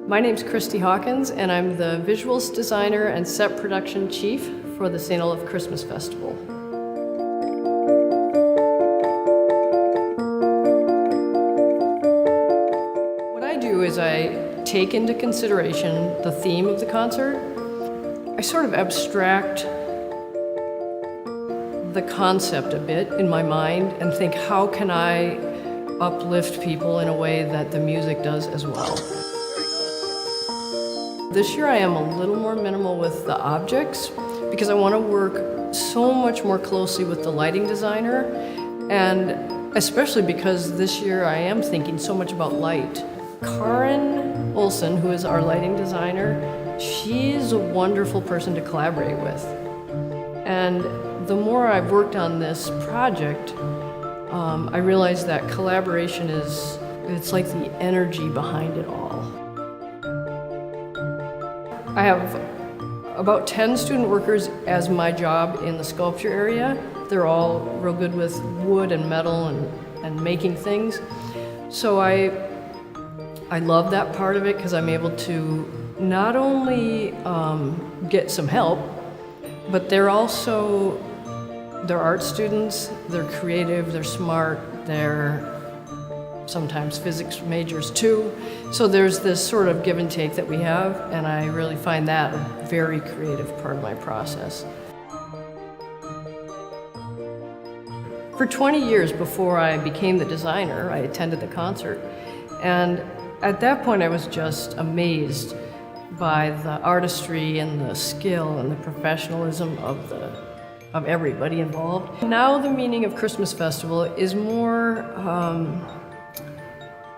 My name's Christie Hawkins, and I'm the visuals designer and set production chief for the St. Olaf Christmas Festival. What I do is I take into consideration the theme of the concert. I sort of abstract the concept a bit in my mind and think, how can I uplift people in a way that the music does as well? This year I am a little more minimal with the objects because I want to work so much more closely with the lighting designer, and especially because this year I am thinking so much about light. Karen Olson, who is our lighting designer, she's a wonderful person to collaborate with. And the more I've worked on this project, I realize that collaboration it's like the energy behind it all. I have about 10 student workers as my job in the sculpture area. They're all real good with wood and metal and making things. So I love that part of it because I'm able to not only get some help, but they're art students, they're creative, they're smart, they're sometimes physics majors too. So there's this sort of give and take that we have, and I really find that a very creative part of my process. For 20 years before I became the designer, I attended the concert, and at that point I was just amazed by the artistry and the skill and the professionalism of everybody involved. Now the meaning of Christmas Festival is more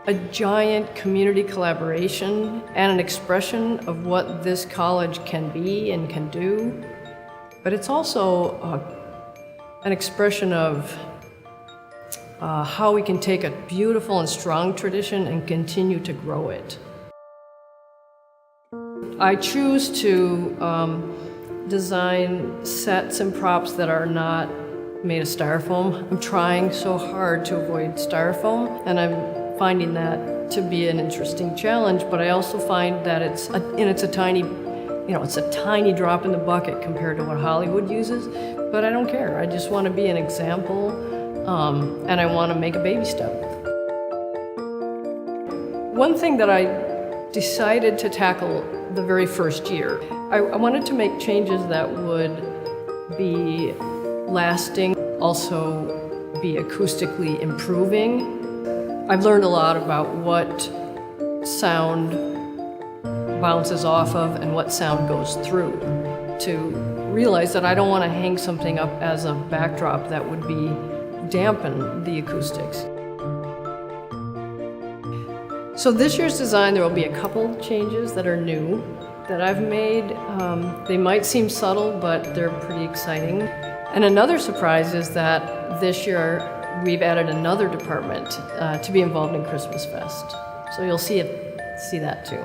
a giant community collaboration and an expression of what this college can be and can do. But it's also an expression of how we can take a beautiful and strong tradition and continue to grow it. I choose to design sets and props that are not made of styrofoam. I'm trying so hard to avoid styrofoam, and I'm finding that to be an interesting challenge, but I also find that it's a tiny drop in the bucket compared to what Hollywood uses, but I don't care. I just want to be an example, and I want to make a baby step. One thing that I decided to tackle the very first year, I wanted to make changes that would be lasting, also be acoustically improving. I've learned a lot about what sound bounces off of and what sound goes through, to realize that I don't want to hang something up as a backdrop that would dampen the acoustics. So this year's design, there will be a couple changes that are new that I've made. They might seem subtle, but they're pretty exciting. And another surprise is that this year we've added another department to be involved in Christmas Fest. So you'll see that too.